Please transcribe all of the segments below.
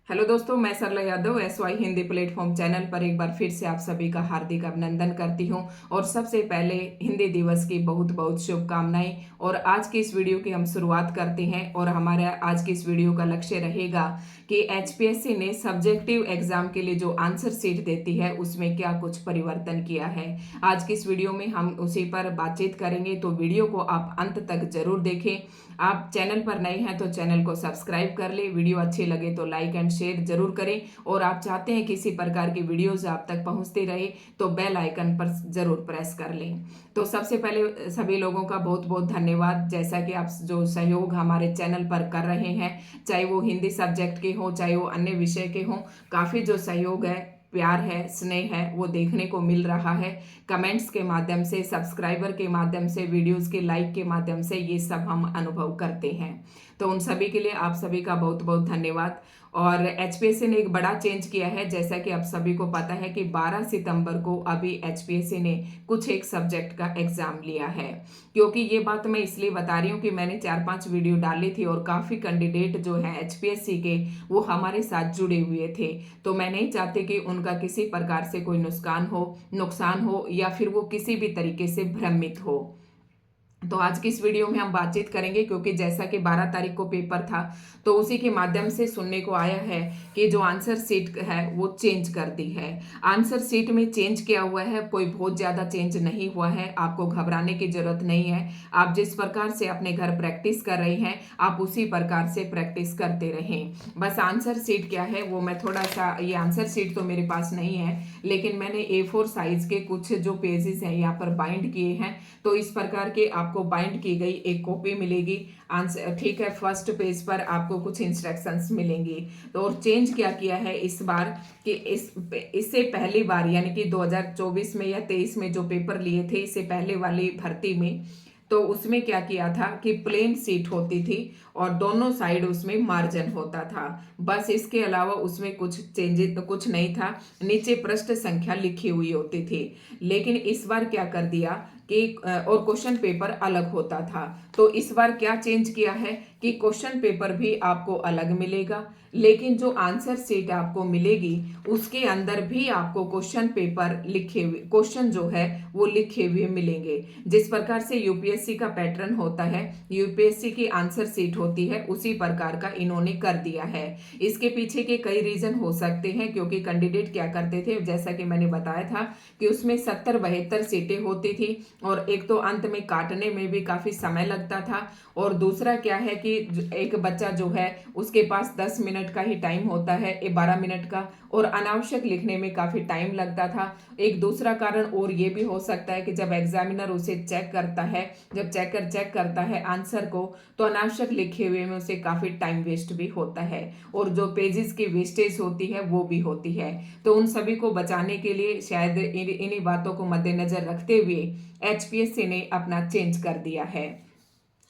Hello दोस्तों, मैं Sarla Yadav SY Hindi platform channel पर एक बार फिर से आप सभी का हार्दिक अभिनंदन करती हूं। और सबसे पहले हिंदी दिवस की बहुत बहुत शुभकामनाएं। और आज की इस वीडियो की हम शुरुआत करते हैं और हमारा आज की इस वीडियो का लक्ष्य रहेगा कि HPSC ने सब्जेक्टिव एग्जाम के लिए जो आंसर शीट देती है उसमें क्या कुछ परिवर्तन किया है। आज की इस वीडियो में हम उसी पर बातचीत करेंगे, तो वीडियो को आप अंत तक जरूर देखें। आप चैनल पर नए हैं तो चैनल को सब्सक्राइब कर ले, वीडियो अच्छी लगे तो लाइक एंड शेयर जरूर करें। और आप चाहते हैं किसी प्रकार की वीडियोज आप तक पहुंचते रहे तो बेल आइकन पर जरूर प्रेस कर लें। तो सबसे पहले सभी लोगों का बहुत बहुत धन्यवाद, जैसा कि आप जो सहयोग हमारे चैनल पर कर रहे हैं, चाहे वो हिंदी सब्जेक्ट के हो चाहे वो अन्य विषय के हों, काफ़ी जो सहयोग है, प्यार है, स्नेह है, वो देखने को मिल रहा है। कमेंट्स के माध्यम से, सब्सक्राइबर के माध्यम से, वीडियोस के लाइक के माध्यम से, ये सब हम अनुभव करते हैं। तो उन सभी के लिए आप सभी का बहुत बहुत धन्यवाद। और HPSC ने एक बड़ा चेंज किया है, जैसा कि आप सभी को पता है कि 12 सितंबर को अभी HPSC ने कुछ एक सब्जेक्ट का एग्जाम लिया है। क्योंकि ये बात मैं इसलिए बता रही हूँ कि मैंने 4-5 वीडियो डाली थी और काफ़ी कैंडिडेट जो है HPSC के वो हमारे साथ जुड़े हुए थे। तो मैं नहीं चाहती कि उनका किसी प्रकार से कोई नुकसान हो या फिर वो किसी भी तरीके से भ्रमित हो। तो आज की इस वीडियो में हम बातचीत करेंगे, क्योंकि जैसा कि 12 तारीख को पेपर था तो उसी के माध्यम से सुनने को आया है कि जो आंसर शीट है वो चेंज कर दी है। आंसर शीट में चेंज किया हुआ है, कोई बहुत ज़्यादा चेंज नहीं हुआ है, आपको घबराने की जरूरत नहीं है। आप जिस प्रकार से अपने घर प्रैक्टिस कर रहे हैं आप उसी प्रकार से प्रैक्टिस करते रहें। बस आंसर शीट क्या है वो मैं थोड़ा सा, ये आंसर शीट तो मेरे पास नहीं है लेकिन मैंने A4 साइज के कुछ जो पेजेस हैं यहाँ पर बाइंड किए हैं। तो इस प्रकार के आपको बाइंड की गई एक कॉपी मिलेगी आंसर, ठीक है। फर्स्ट पेज पर आपको कुछ इंस्ट्रक्शंस मिलेंगी। तो और चेंज क्या किया है इस बार कि इससे पहली बार यानी कि 2024 में या 23 में जो पेपर लिए थे, इससे पहले वाली भर्ती में, तो उसमें क्या किया था कि प्लेन सीट होती थी और दोनों साइड उसमें मार्जिन होता था। बस इसके अलावा उसमें कुछ चेंजेस कुछ नहीं था, नीचे पृष्ठ संख्या लिखी हुई होती थी। लेकिन इस बार क्या कर दिया कि और क्वेश्चन पेपर अलग होता था। तो इस बार क्या चेंज किया है कि क्वेश्चन पेपर भी आपको अलग मिलेगा, लेकिन जो आंसर शीट आपको मिलेगी उसके अंदर भी आपको क्वेश्चन पेपर लिखे हुए, क्वेश्चन जो है वो लिखे हुए मिलेंगे। जिस प्रकार से यूपीएससी का पैटर्न होता है, यूपीएससी की आंसर शीट होती है, उसी प्रकार का इन्होंने कर दिया है। इसके पीछे के कई रीजन हो सकते हैं, क्योंकि कैंडिडेट क्या करते थे, जैसा कि मैंने बताया था कि उसमें 70-72 सीटें होती थी और एक तो अंत में काटने में भी काफी समय लगता था। और दूसरा क्या है कि एक बच्चा जो है उसके पास 10 मिनट का ही टाइम होता है, 12 मिनट का, और अनावश्यक लिखने में काफी टाइम लगता था। एक दूसरा कारण और ये भी हो सकता है कि जब एग्जामिनर उसे चेक करता है, जब चेकर चेक करता है आंसर को, तो अनावश्यक लिखे हुए में उसे काफी टाइम वेस्ट भी होता है और जो पेजेस की वेस्टेज होती है वो भी होती है। तो उन सभी को बचाने के लिए शायद इन्हीं बातों को मद्देनजर रखते हुए HPSC ने अपना चेंज कर दिया है।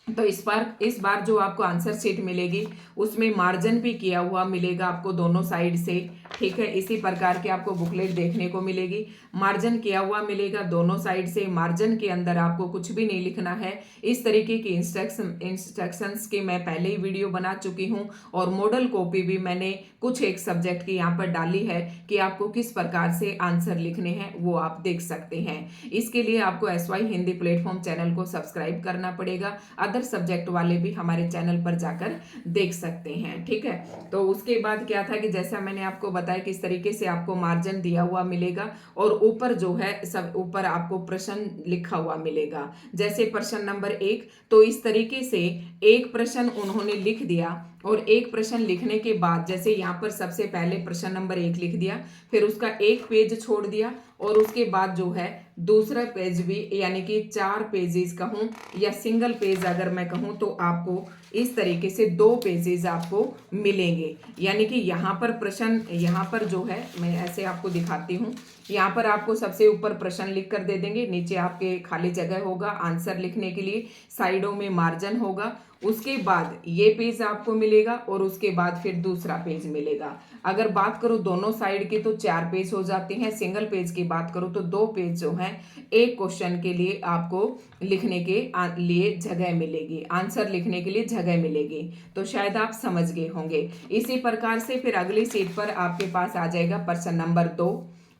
तो इस बार जो आपको आंसर शीट मिलेगी उसमें मार्जिन भी किया हुआ मिलेगा आपको दोनों साइड से, ठीक है। इसी प्रकार के आपको बुकलेट देखने को मिलेगी, मार्जिन किया हुआ मिलेगा दोनों साइड से। मार्जिन के अंदर आपको कुछ भी नहीं लिखना है। इस तरीके की इंस्ट्रक्शंस की मैं पहले ही वीडियो बना चुकी हूँ और मॉडल कॉपी भी मैंने कुछ एक सब्जेक्ट की यहाँ पर डाली है कि आपको किस प्रकार से आंसर लिखने हैं, वो आप देख सकते हैं। इसके लिए आपको SY हिंदी प्लेटफॉर्म चैनल को सब्सक्राइब करना पड़ेगा। अदर सब्जेक्ट वाले भी हमारे चैनल पर जाकर देख सकते हैं, ठीक है। तो उसके बाद क्या था कि जैसा मैंने आपको बताया किस तरीके से आपको मार्जिन दिया हुआ मिलेगा और ऊपर जो है सब ऊपर आपको प्रश्न लिखा हुआ मिलेगा। जैसे प्रश्न नंबर 1, तो इस तरीके से एक प्रश्न उन्होंने लिख दिया और एक प्रश्न लिखने के बाद जैसे यहाँ पर सबसे पहले प्रश्न नंबर 1 लिख दिया, फिर उसका एक पेज छोड़ दिया और उसके बाद जो है दूसरा पेज भी, यानी कि 4 पेजेस कहूँ या सिंगल पेज अगर मैं कहूँ तो आपको इस तरीके से 2 पेजेस आपको मिलेंगे। यानी कि यहाँ पर प्रश्न, यहाँ पर जो है मैं ऐसे आपको दिखाती हूँ, यहाँ पर आपको सबसे ऊपर प्रश्न लिख कर दे देंगे, नीचे आपके खाली जगह होगा आंसर लिखने के लिए, साइडों में मार्जिन होगा। उसके बाद ये पेज आपको मिलेगा और उसके बाद फिर दूसरा पेज मिलेगा। अगर बात करूँ दोनों साइड की तो 4 पेज हो जाते हैं, सिंगल पेज की बात करूँ तो 2 पेज जो हैं एक क्वेश्चन के लिए आपको लिखने के लिए जगह मिलेगी, आंसर लिखने के लिए जगह मिलेगी। तो शायद आप समझ गए होंगे। इसी प्रकार से फिर अगली सीट पर आपके पास आ जाएगा प्रश्न नंबर 2,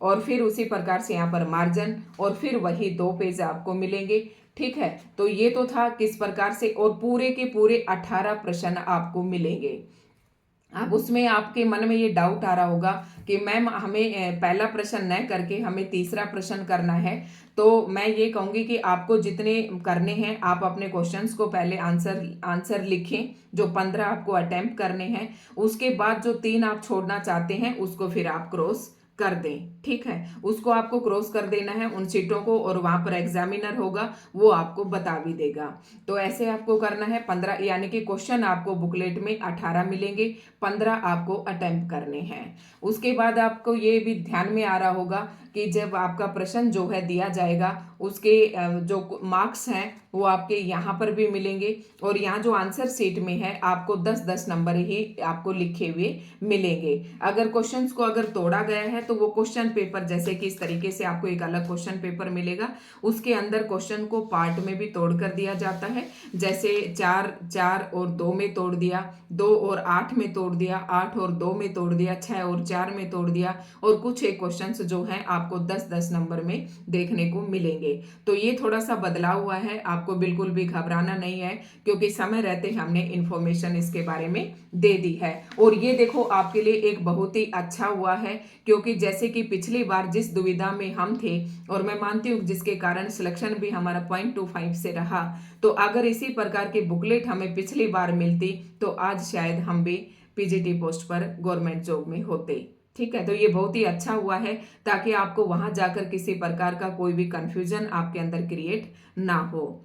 और फिर उसी प्रकार से यहाँ पर मार्जिन, और फिर वही 2 पेज आपको मिलेंगे। ठीक है, तो ये तो था किस प्रकार से, और पूरे के पूरे 18 प्रश्न आपको मिलेंगे। अब उसमें आपके मन में ये डाउट आ रहा होगा कि मैम हमें पहला प्रश्न न करके हमें तीसरा प्रश्न करना है। तो मैं ये कहूँगी कि आपको जितने करने हैं आप अपने क्वेश्चंस को पहले आंसर लिखें, जो 15 आपको अटेम्प्ट करने हैं। उसके बाद जो 3 आप छोड़ना चाहते हैं उसको फिर आप क्रॉस कर दें। ठीक है, उसको आपको क्रॉस कर देना है उन सीटों को, और वहां पर एग्जामिनर होगा वो आपको बता भी देगा। तो ऐसे आपको करना है 15, यानी कि क्वेश्चन आपको बुकलेट में 18 मिलेंगे, 15 आपको अटेम्प्ट करने हैं। उसके बाद आपको ये भी ध्यान में आ रहा होगा कि जब आपका प्रश्न जो है दिया जाएगा उसके जो मार्क्स हैं वो आपके यहाँ पर भी मिलेंगे, और यहाँ जो आंसर सीट में है आपको 10-10 नंबर ही आपको लिखे हुए मिलेंगे। अगर क्वेश्चंस को अगर तोड़ा गया है तो वो क्वेश्चन पेपर, जैसे कि इस तरीके से आपको एक अलग क्वेश्चन पेपर मिलेगा, उसके अंदर क्वेश्चन को पार्ट में भी तोड़ कर दिया जाता है। जैसे 4 और 2 में तोड़ दिया, 2 और 8 में तोड़ दिया, 8 और 2 में तोड़ दिया, 6 और 4 में तोड़ दिया, और कुछ एक क्वेश्चन जो हैं आपको 10-10 नंबर में देखने को मिलेंगे। तो ये थोड़ा सा बदलाव हुआ है, आपको बिल्कुल भी घबराना नहीं है, क्योंकि समय रहते हमने इंफॉर्मेशन इसके बारे में दे दी है। और ये देखो आपके लिए एक बहुत ही अच्छा हुआ है, क्योंकि जैसे कि पिछली बार जिस दुविधा में हम थे, और मैं मानती हूँ जिसके कारण सिलेक्शन भी हमारा 0.25 से रहा, तो अगर इसी प्रकार की बुकलेट हमें पिछली बार मिलती तो आज शायद हम भी पीजीटी पोस्ट पर गवर्नमेंट जॉब में होते। ठीक है, तो ये बहुत ही अच्छा हुआ है, ताकि आपको वहां जाकर किसी प्रकार का कोई भी कंफ्यूजन आपके अंदर क्रिएट ना हो।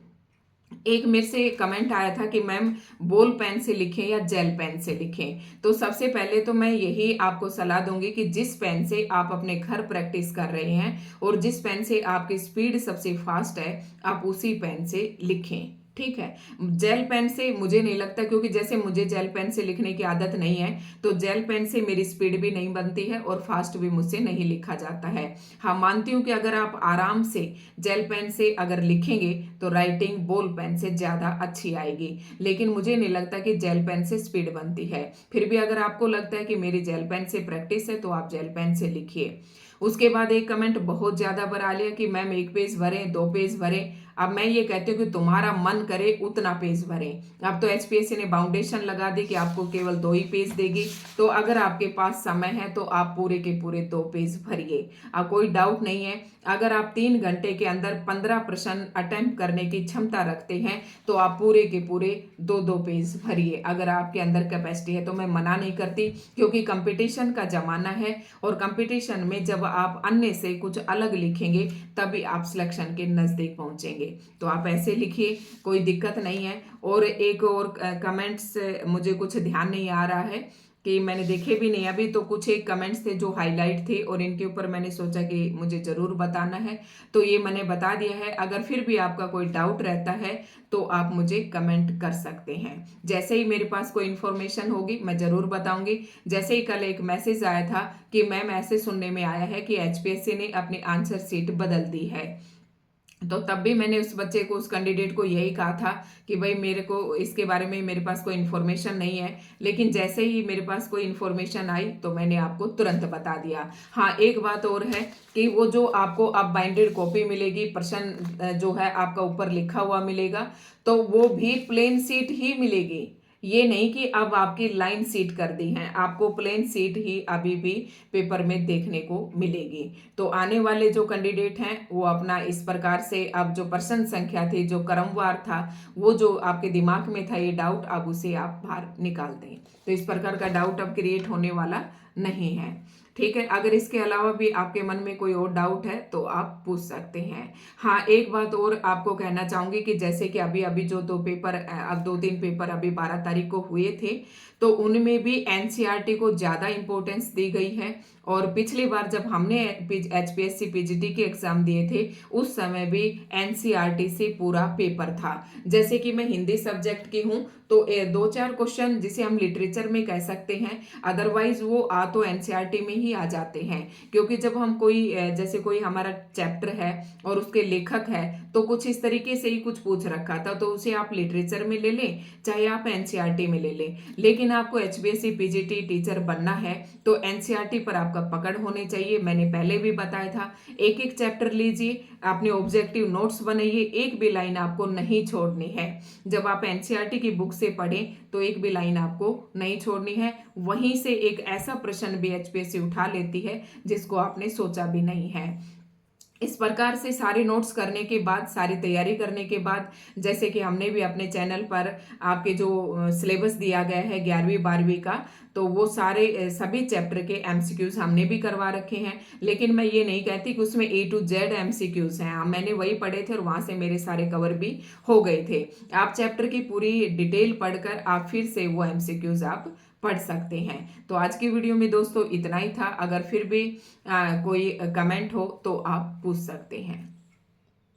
एक मेरे से कमेंट आया था कि मैम बॉल पेन से लिखें या जेल पेन से लिखें। तो सबसे पहले तो मैं यही आपको सलाह दूंगी कि जिस पेन से आप अपने घर प्रैक्टिस कर रहे हैं और जिस पेन से आपकी स्पीड सबसे फास्ट है, आप उसी पेन से लिखें। ठीक है, जेल पेन से मुझे नहीं लगता, क्योंकि जैसे मुझे जेल पेन से लिखने की आदत नहीं है, तो जेल पेन से मेरी स्पीड भी नहीं बनती है और फास्ट भी मुझसे नहीं लिखा जाता है। हाँ, मानती हूँ कि अगर आप आराम से जेल पेन से अगर लिखेंगे तो राइटिंग बॉल पेन से ज्यादा अच्छी आएगी, लेकिन मुझे नहीं लगता कि जेल पेन से स्पीड बनती है। फिर भी अगर आपको लगता है कि मेरी जेल पेन से प्रैक्टिस है तो आप जेल पेन से लिखिए। उसके बाद एक कमेंट बहुत ज्यादा बना लिया कि मैम 1 पेज भरें, 2 पेज भरें। अब मैं ये कहती हूँ कि तुम्हारा मन करे उतना पेज भरें। अब तो एचपीएससी ने बाउंडेशन लगा दी कि आपको केवल 2 ही पेज देगी, तो अगर आपके पास समय है तो आप पूरे के पूरे 2 पेज भरिए। अब कोई डाउट नहीं है, अगर आप 3 घंटे के अंदर 15 प्रश्न अटेम्प्ट करने की क्षमता रखते हैं तो आप पूरे के पूरे 2-2 पेज भरिए। अगर आपके अंदर कैपेसिटी है तो मैं मना नहीं करती, क्योंकि कंपटीशन का जमाना है, और कंपटीशन में जब आप अन्य से कुछ अलग लिखेंगे तभी आप सिलेक्शन के नजदीक पहुंचेंगे। तो आप ऐसे लिखिए, कोई दिक्कत नहीं है। और एक और कमेंट्स मुझे कुछ ध्यान नहीं आ रहा है कि मैंने देखे भी नहीं अभी, तो कुछ एक कमेंट्स थे जो हाईलाइट थे और इनके ऊपर मैंने सोचा कि मुझे जरूर बताना है, तो ये मैंने बता दिया है। अगर फिर भी आपका कोई डाउट रहता है तो आप मुझे कमेंट कर सकते हैं। जैसे ही मेरे पास कोई इन्फॉर्मेशन होगी मैं जरूर बताऊंगी। जैसे ही कल एक मैसेज आया था कि मैम ऐसे सुनने में आया है कि एचपीएससी ने अपनी आंसर शीट बदल दी है, तो तब भी मैंने उस बच्चे को, उस कैंडिडेट को यही कहा था कि भाई मेरे को इसके बारे में मेरे पास कोई इन्फॉर्मेशन नहीं है, लेकिन जैसे ही मेरे पास कोई इन्फॉर्मेशन आई तो मैंने आपको तुरंत बता दिया। हाँ, एक बात और है कि वो जो आपको अब बाइंडेड कॉपी मिलेगी, प्रश्न जो है आपका ऊपर लिखा हुआ मिलेगा, तो वो भी प्लेन सीट ही मिलेगी। ये नहीं कि अब आपकी लाइन सीट कर दी है, आपको प्लेन सीट ही अभी भी पेपर में देखने को मिलेगी। तो आने वाले जो कैंडिडेट हैं वो अपना इस प्रकार से, अब जो प्रश्न संख्या थी, जो क्रमवार था, वो जो आपके दिमाग में था ये डाउट, अब उसे आप बाहर निकाल दें। तो इस प्रकार का डाउट अब क्रिएट होने वाला नहीं है। ठीक है, अगर इसके अलावा भी आपके मन में कोई और डाउट है तो आप पूछ सकते हैं। हाँ, एक बात और आपको कहना चाहूंगी कि जैसे कि अभी अभी जो 2 पेपर, अब 2-3 पेपर अभी 12 तारीख को हुए थे, तो उनमें भी एनसीईआरटी को ज्यादा इंपॉर्टेंस दी गई है। और पिछली बार जब हमने एचपीएससी पीजीटी के एग्जाम दिए थे उस समय भी एनसीईआरटी से पूरा पेपर था। जैसे कि मैं हिंदी सब्जेक्ट की हूँ तो 2-4 क्वेश्चन जिसे हम लिटरेचर में कह सकते हैं, अदरवाइज वो तो एनसीईआरटी में ही आ जाते हैं। क्योंकि जब हम कोई जैसे कोई हमारा चैप्टर है और उसके लेखक है तो कुछ इस तरीके से ही कुछ पूछ रखा था, तो उसे आप लिटरेचर में ले लें चाहे आप एनसीईआरटी में ले लें। लेकिन आपको एचबीएससी पीजीटी टीचर बनना है तो एनसीईआरटी पर आपका पकड़ होनी चाहिए। मैंने पहले भी बताया था, एक एक चैप्टर लीजिए, अपने ऑब्जेक्टिव नोट्स बनाइए, एक भी लाइन आपको नहीं छोड़नी है। जब आप एनसीईआरटी की बुक से पढ़ें तो एक भी लाइन आपको नहीं छोड़नी है। वहीं से एक ऐसा प्रश्न भी एचपीएससी उठा लेती है जिसको आपने सोचा भी नहीं है। इस प्रकार से सारे नोट्स करने के बाद, सारी तैयारी करने के बाद, जैसे कि हमने भी अपने चैनल पर आपके जो सिलेबस दिया गया है 11वीं 12वीं का, तो वो सारे सभी चैप्टर के एमसीक्यूज हमने भी करवा रखे हैं। लेकिन मैं ये नहीं कहती कि उसमें A to Z एमसीक्यूज हैं। मैंने वही पढ़े थे और वहां से मेरे सारे कवर भी हो गए थे। आप चैप्टर की पूरी डिटेल पढ़कर आप फिर से वो एमसीक्यूज आप पढ़ सकते हैं। तो आज की वीडियो में दोस्तों इतना ही था। अगर फिर भी कोई कमेंट हो तो आप पूछ सकते हैं।